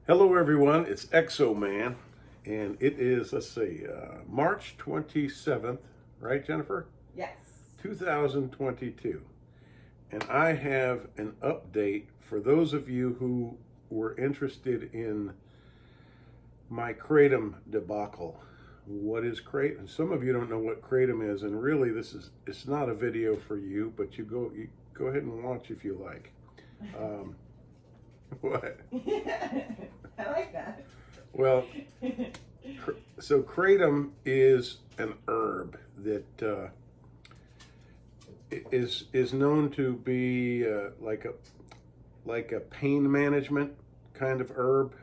Hello everyone, it's Exoman, and it is, let's see, March 27th, right Jennifer? Yes. 2022. And I have an update for those of you who were interested in my Kratom debacle. What is Kratom? Some of you don't know what Kratom is, and really it's not a video for you, but you go ahead and watch if you like. What? I like that. Well, so Kratom is an herb that is known to be like a pain management kind of herb,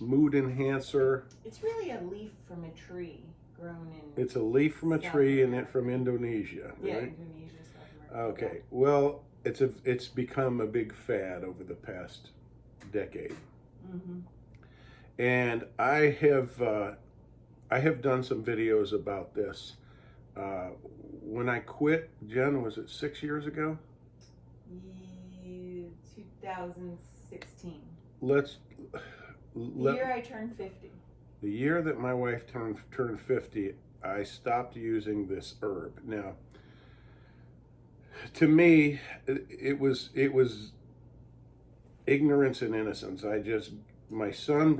mood enhancer. It's really a leaf from a tree grown in. It's a leaf from a South tree America. from Indonesia, Yeah, right? Indonesia, South America. Okay. Well, it's become a big fad over the past decade. Mm-hmm. And I have done some videos about this. When I quit, Jen, was it 6 years ago? 2016. The year I turned 50. The year that my wife turned 50, I stopped using this herb. Now, to me, it was ignorance and innocence. My son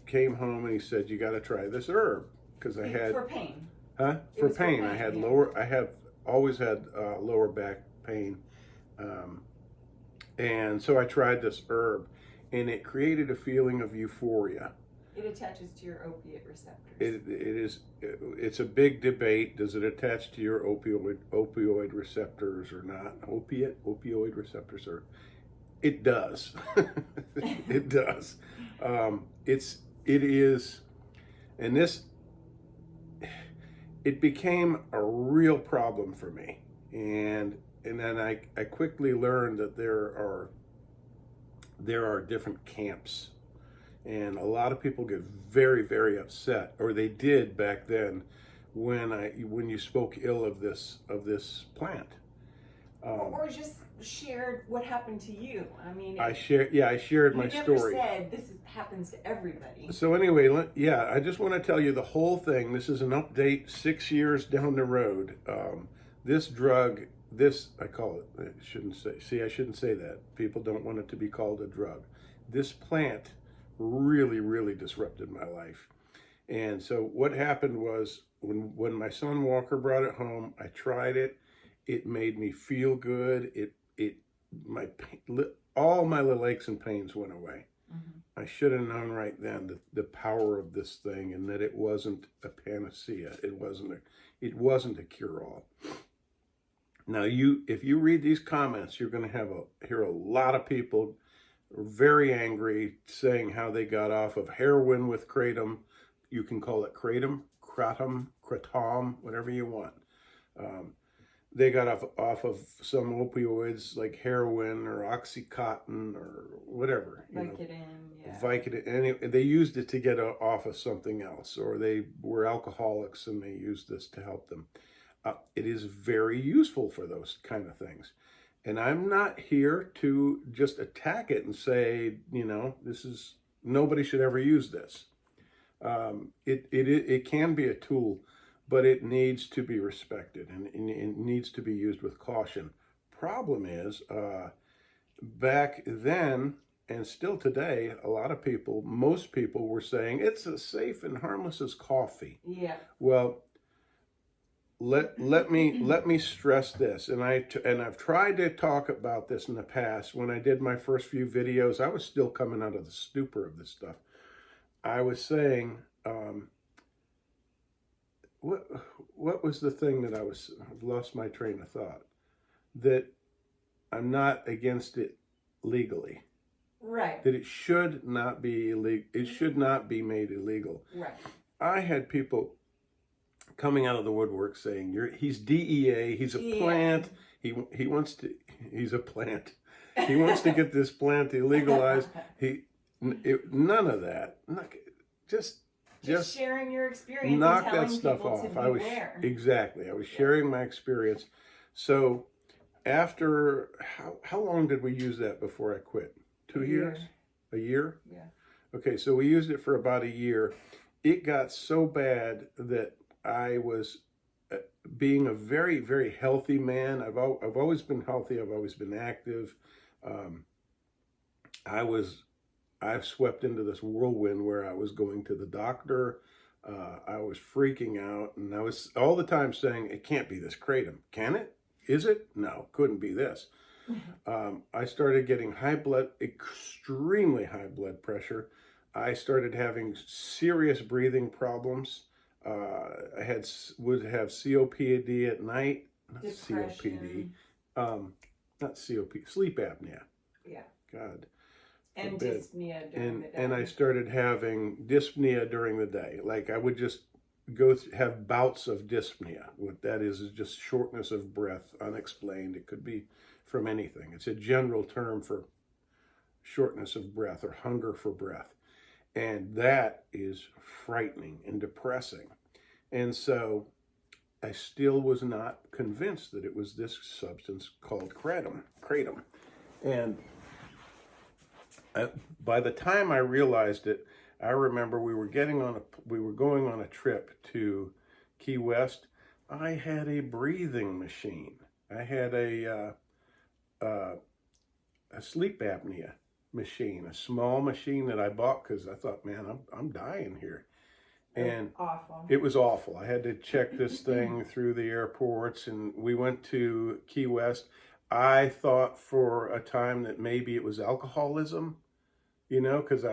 came home and he said, "You got to try this herb," because I had for pain. Huh? For pain. I had yeah. I have always had lower back pain, and so I tried this herb, and it created a feeling of euphoria. It attaches to your opiate receptors. It's a big debate. Does it attach to your opioid receptors or not? Opioid receptors, or it does. It does. It is, and this, it became a real problem for me, and then I quickly learned that there are different camps. And a lot of people get very, very upset, or they did back then, when you spoke ill of this plant. Or just shared what happened to you. I mean, I shared my story. You never said this happens to everybody. So anyway, I just want to tell you the whole thing. This is an update 6 years down the road. This drug, I call it. I shouldn't say. See, I shouldn't say that. People don't want it to be called a drug. This plant really, really disrupted my life. And so what happened was when my son Walker brought it home, I tried it. It made me feel good. All my little aches and pains went away. Mm-hmm. I should have known right then the power of this thing, and that it wasn't a panacea. It wasn't a cure-all. Now, if you read these comments, you're going to hear a lot of people very angry, saying how they got off of heroin with Kratom. You can call it Kratom, whatever you want. They got off of some opioids like heroin or Oxycontin or whatever. Vicodin. And they used it to get off of something else, or they were alcoholics and they used this to help them. It is very useful for those kind of things. And I'm not here to just attack it and say, nobody should ever use this. It can be a tool, but it needs to be respected, and it needs to be used with caution. Problem is, back then and still today, most people were saying it's as safe and harmless as coffee. Yeah. Well, let me stress this, and I've tried to talk about this in the past. When I did my first few videos, I was still coming out of the stupor of this stuff. I was saying, what was the thing that I've lost my train of thought? That I'm not against it legally. Right. That it should not be illegal. It should not be made illegal. Right. I had people coming out of the woodwork saying, he's DEA, he's a plant, he's a plant. He wants to get this plant illegalized. None of that. Just sharing your experience. Knock and telling that stuff people off. To beware. I was sharing my experience. So after, how long did we use that before I quit? 2 years? A year? Yeah. Okay, so we used it for about a year. It got so bad that I was being a very, very healthy man. I've always been healthy. I've always been active. Um, I've swept into this whirlwind where I was going to the doctor. I was freaking out, and I was all the time saying, "It can't be this kratom, can it? Is it? No, couldn't be this." I started getting extremely high blood pressure. I started having serious breathing problems. I would have COPD at night, not Depression. COPD, not COPD, sleep apnea. Yeah. God. And dyspnea during the day. And I started having dyspnea during the day. Like I would just have bouts of dyspnea. What that is just shortness of breath, unexplained. It could be from anything. It's a general term for shortness of breath or hunger for breath. And that is frightening and depressing. And so I still was not convinced that it was this substance called kratom. And by the time I realized it, I remember we were going on a trip to Key West. I had a breathing machine. I had a sleep apnea machine, a small machine that I bought because I thought, man, I'm dying here. And awful. It was awful. I had to check this thing through the airports, and we went to Key West. I thought for a time that maybe it was alcoholism, because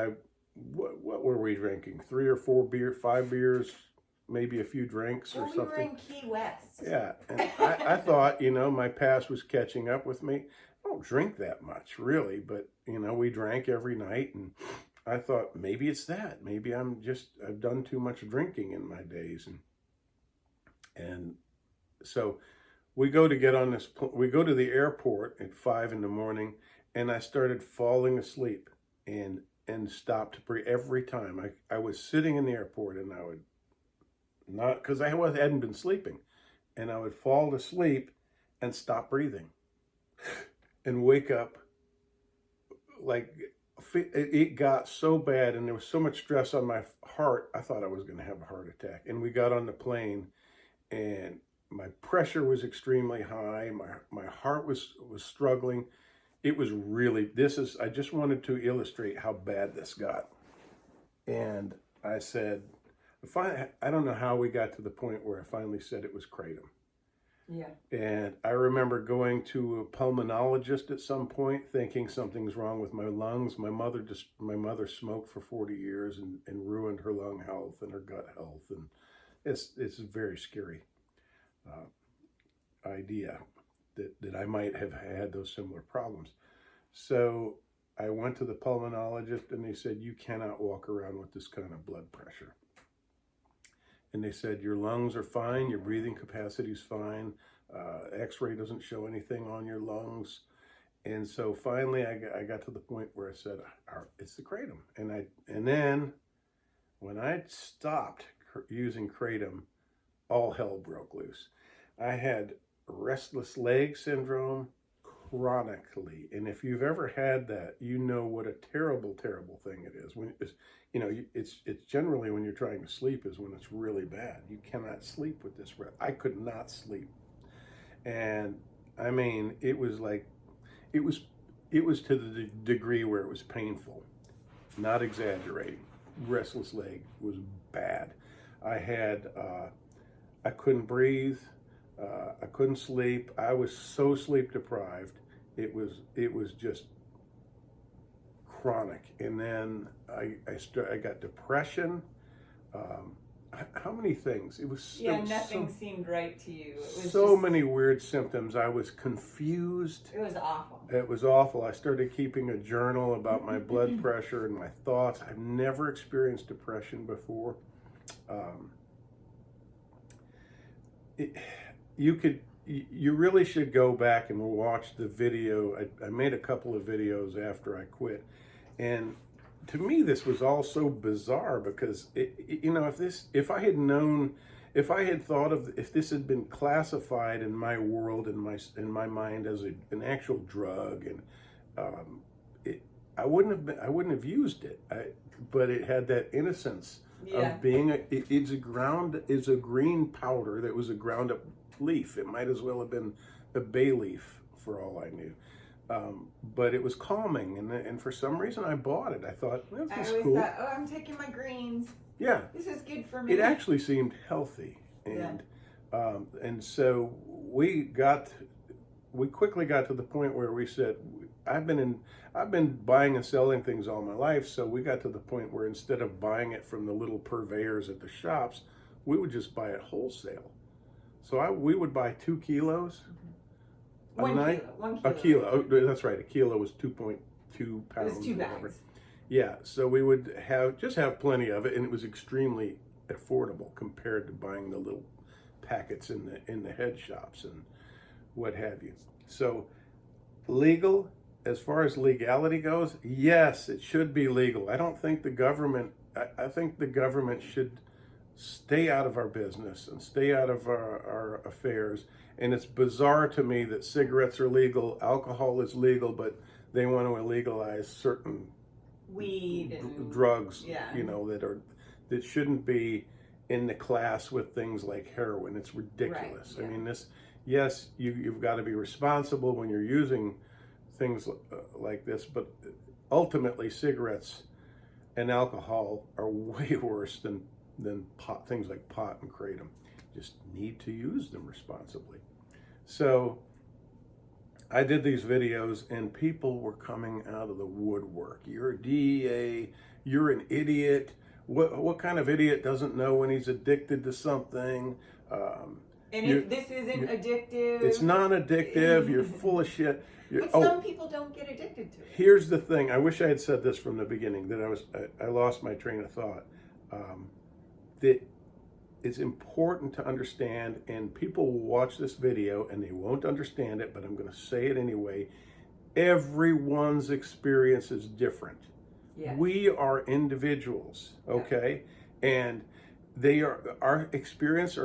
what were we drinking? 3 or 4 beers, 5 beers, maybe a few drinks or something. We were in Key West. Yeah, and I thought, my past was catching up with me. I don't drink that much, really, but, we drank every night, and I thought maybe it's that. Maybe I've done too much drinking in my days. And so we go to the airport at 5 a.m, and I started falling asleep and stopped to breathe every time. I was sitting in the airport, and I would not, because I hadn't been sleeping, and I would fall asleep and stop breathing and wake up. Like, it got so bad, and there was so much stress on my heart, I thought I was going to have a heart attack. And we got on the plane, and my pressure was extremely high. My heart was struggling. It was really, I just wanted to illustrate how bad this got. And I said, I don't know how we got to the point where I finally said it was kratom. Yeah. And I remember going to a pulmonologist at some point, thinking something's wrong with my lungs. My mother smoked for 40 years and ruined her lung health and her gut health, and it's a very scary idea that I might have had those similar problems. So I went to the pulmonologist, and they said, you cannot walk around with this kind of blood pressure. And they said, your lungs are fine, your breathing capacity is fine, x-ray doesn't show anything on your lungs. And so finally I got to the point where I said, it's the kratom. And then when I stopped using kratom, all hell broke loose. I had restless leg syndrome chronically. And if you've ever had that, you know what a terrible, terrible thing it is. When it's generally when you're trying to sleep is when it's really bad. You cannot sleep with this. I could not sleep. And I mean, it was to the degree where it was painful, not exaggerating. Restless leg was bad. I couldn't breathe. I couldn't sleep. I was so sleep deprived. It was just chronic. And then I got depression. How many things? Nothing seemed right to you. It was so many weird symptoms. I was confused. It was awful. It was awful. I started keeping a journal about my blood pressure and my thoughts. I've never experienced depression before. You really should go back and watch the video. I made a couple of videos after I quit, and to me this was all so bizarre because if I had thought of if this had been classified in my world, in my mind as an actual drug, and I wouldn't have used it. But it had that innocence of being it's a green powder that was a ground up leaf. It might as well have been a bay leaf for all I knew. But it was calming, and for some reason I bought it. I thought, well, this is cool. Thought, oh, I'm taking my greens. Yeah, this is good for me. It actually seemed healthy, and so we quickly got to the point where we said, I've been buying and selling things all my life, so we got to the point where instead of buying it from the little purveyors at the shops, we would just buy it wholesale. So we would buy 2 kilos. One kilo. A kilo. Oh, that's right. A kilo was 2.2 pounds. It was 2 bags. Yeah. So we would have plenty of it, and it was extremely affordable compared to buying the little packets in the head shops and what have you. So legal, as far as legality goes, yes, it should be legal. I don't think the government. I think the government should stay out of our business and stay out of our affairs. And it's bizarre to me that cigarettes are legal, alcohol is legal, but they want to illegalize certain weed and drugs, that shouldn't be in the class with things like heroin. It's ridiculous. Right, I mean, yes, you've got to be responsible when you're using things like this, but ultimately cigarettes and alcohol are way worse than pot, things like pot and kratom. Just need to use them responsibly. So I did these videos and people were coming out of the woodwork. You're a DEA, you're an idiot. What kind of idiot doesn't know when he's addicted to something? And if this isn't addictive. It's non-addictive, you're full of shit. But some people don't get addicted to it. Here's the thing, I wish I had said this from the beginning, that I lost my train of thought. That it's important to understand, and people will watch this video and they won't understand it, but I'm going to say it anyway. Everyone's experience is different. Yes. We are individuals, okay? Yeah. And our experiences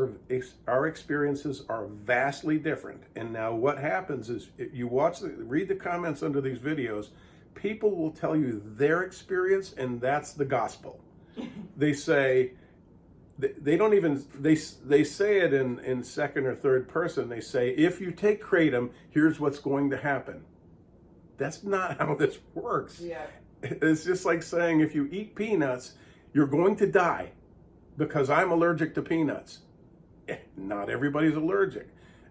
are vastly different. And now what happens is, if you read the comments under these videos, people will tell you their experience, and that's the gospel. They say, they don't even, they say it in second or third person. They say, if you take kratom, here's what's going to happen. That's not how this works. Yeah. It's just like saying, if you eat peanuts, you're going to die because I'm allergic to peanuts. Not everybody's allergic.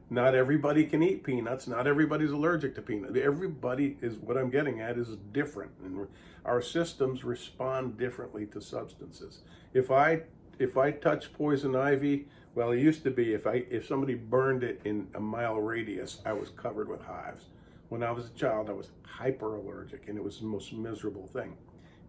Not everybody can eat peanuts. Not everybody's allergic to peanuts. Everybody is, what I'm getting at, is different. And our systems respond differently to substances. If I touch poison ivy, well, it used to be if somebody burned it in a mile radius, I was covered with hives. When I was a child, I was hyper allergic, and it was the most miserable thing.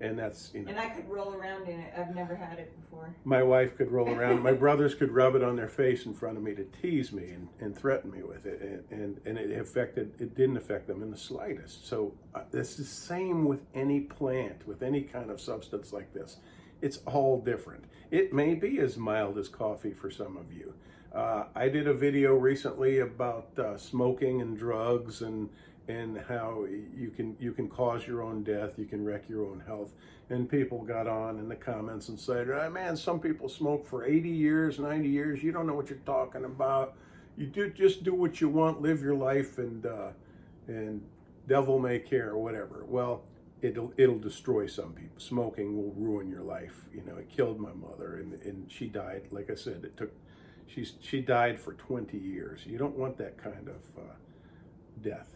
And that's, And I could roll around in it. I've never had it before. My wife could roll around. My brothers could rub it on their face in front of me to tease me and threaten me with it. And it didn't affect them in the slightest. So it's the same with any plant, with any kind of substance like this. It's all different. It may be as mild as coffee for some of you. I did a video recently about smoking and drugs and how you can cause your own death, you can wreck your own health. And people got on in the comments and said, oh, man, some people smoke for 80 years, 90 years. You don't know what you're talking about. Just do what you want, live your life, and devil may care, or whatever. Well, it'll destroy some people. Smoking will ruin your life. You know, it killed my mother, and she died. Like I said, she died for 20 years. You don't want that kind of death.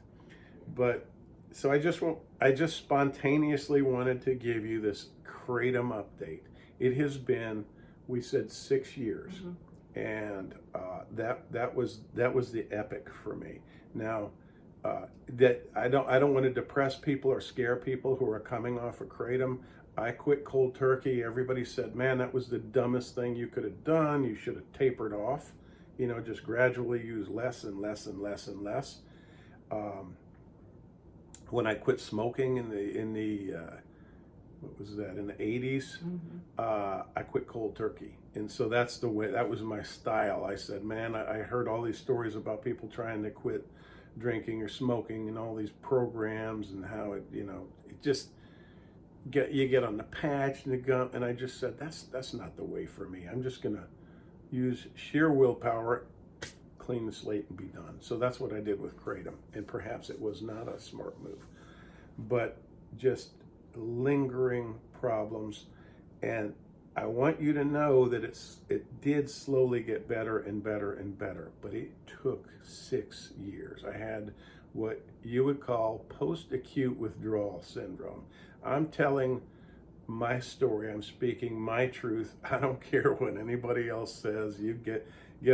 But so I just spontaneously wanted to give you this kratom update. It has been, we said, 6 years, mm-hmm. and that was the epic for me. Now, that I don't want to depress people or scare people who are coming off of kratom. I quit cold turkey. Everybody said, man, that was the dumbest thing you could have done. You should have tapered off. You know, just gradually use less and less and less and less. When I quit smoking in the what was that, in the 80s, mm-hmm. I quit cold turkey. And so that's the way, that was my style. I said, man, I heard all these stories about people trying to quit drinking or smoking and all these programs and how it, you know, it just, you get on the patch and the gum, and I just said that's not the way for me. I'm just gonna use sheer willpower, clean the slate, and be done. So that's what I did with Kratom, and perhaps it was not a smart move, but just lingering problems. And I want you to know that it did slowly get better and better and better, but it took 6 years. I had what you would call post-acute withdrawal syndrome. I'm telling my story. I'm speaking my truth. I don't care what anybody else says. You get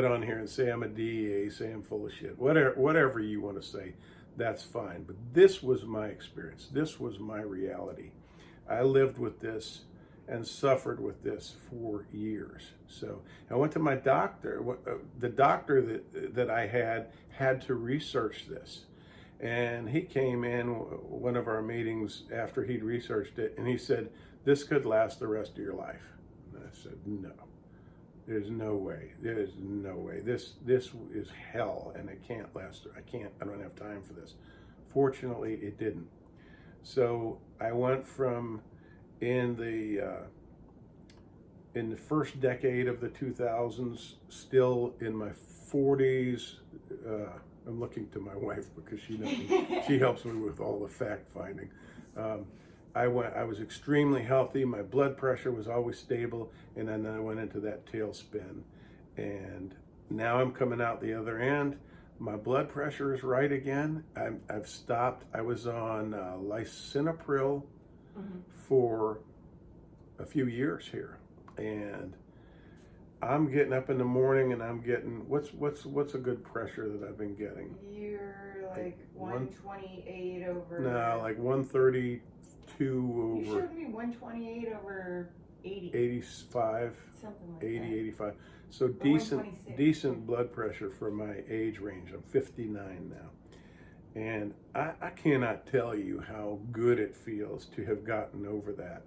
on here and say I'm a DEA, say I'm full of shit. Whatever you want to say, that's fine. But this was my experience. This was my reality. I lived with this and suffered with this for years. So I went to my doctor. The doctor that I had to research this. And he came in one of our meetings after he'd researched it, and he said, this could last the rest of your life. And I said, no, there's no way. There's no way. This is hell, and it can't last. I don't have time for this. Fortunately, it didn't. So I went from in the first decade of the 2000s, still in my 40s. I'm looking to my wife because she helps me with all the fact finding. I was extremely healthy. My blood pressure was always stable, and then I went into that tailspin. And now I'm coming out the other end. My blood pressure is right again. I've stopped. I was on lisinopril for a few years here, and I'm getting up in the morning and I'm getting what's a good pressure that I've been getting? You're like 128 over. No, like 132 over. You showed me 128 over 80. 85. Something like 80, that. 85. So Or decent blood pressure for my age range. I'm 59 now. And I cannot tell you how good it feels to have gotten over that.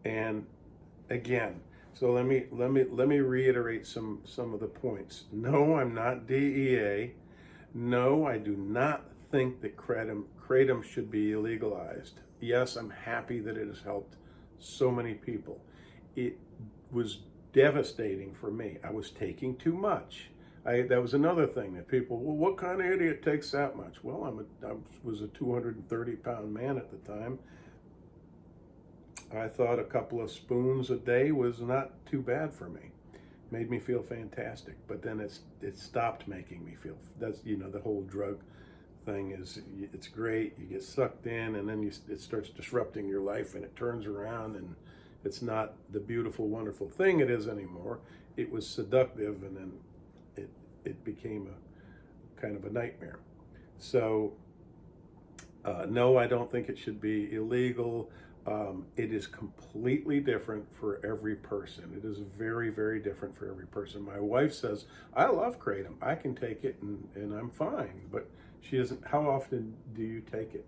And again, so let me reiterate some of the points. No, I'm not DEA. No, I do not think that kratom should be illegalized. Yes, I'm happy that it has helped so many people. It was devastating for me. I was taking too much. That was another thing that people, well, what kind of idiot takes that much? Well, I was a 230-pound man at the time. I thought a couple of spoons a day was not too bad for me. Made me feel fantastic. But then it stopped making me feel. That's, the whole drug thing is, it's great. You get sucked in, and then it starts disrupting your life, and it turns around, and it's not the beautiful, wonderful thing it is anymore. It was seductive, and then it became a kind of a nightmare. So no, I don't think it should be illegal. It is completely different for every person. It is very, very different for every person. My wife says, I love kratom. I can take it and I'm fine. But she doesn't. How often do you take it?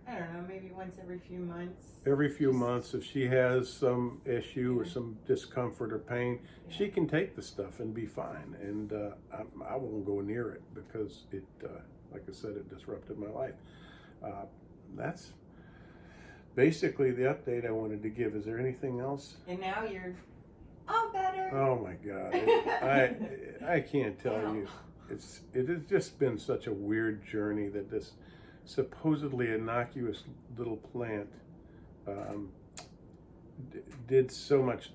I don't know, maybe once every few months. Every few months, if she has some issue or some discomfort or pain, she can take the stuff and be fine. And I won't go near it because it, like I said, it disrupted my life. That's basically the update I wanted to give. Is there anything else? And now you're all better. Oh my God. I can't tell you. It has just been such a weird journey that this supposedly innocuous little plant did so much,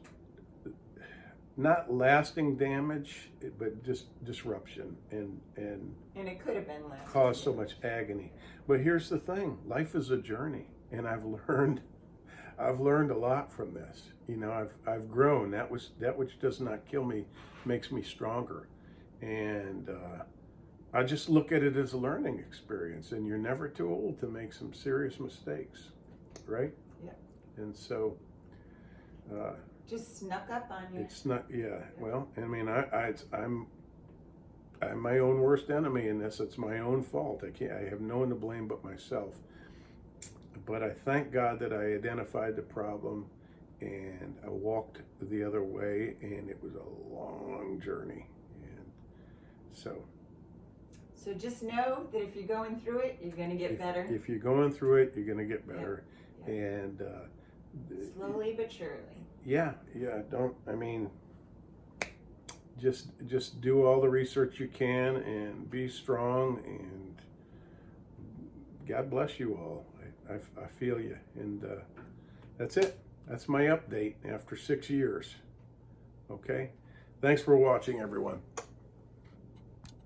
not lasting damage, but just disruption and it could have been lasting. Caused so much agony. But here's the thing: life is a journey, and I've learned a lot from this. I've grown. That which does not kill me makes me stronger, and I just look at it as a learning experience. And you're never too old to make some serious mistakes, right? Yeah. And so. Just snuck up on you. It's not, yeah. Well, I mean, I'm my own worst enemy in this. It's my own fault. I have no one to blame but myself. But I thank God that I identified the problem and I walked the other way, and it was a long journey. And so So just know that if you're going through it, you're going to get better. If you're going through it, you're going to get better. Yep. And slowly but surely. Yeah. Just do all the research you can and be strong, and God bless you all. I feel you. And that's it. That's my update after 6 years. Okay. Thanks for watching, everyone.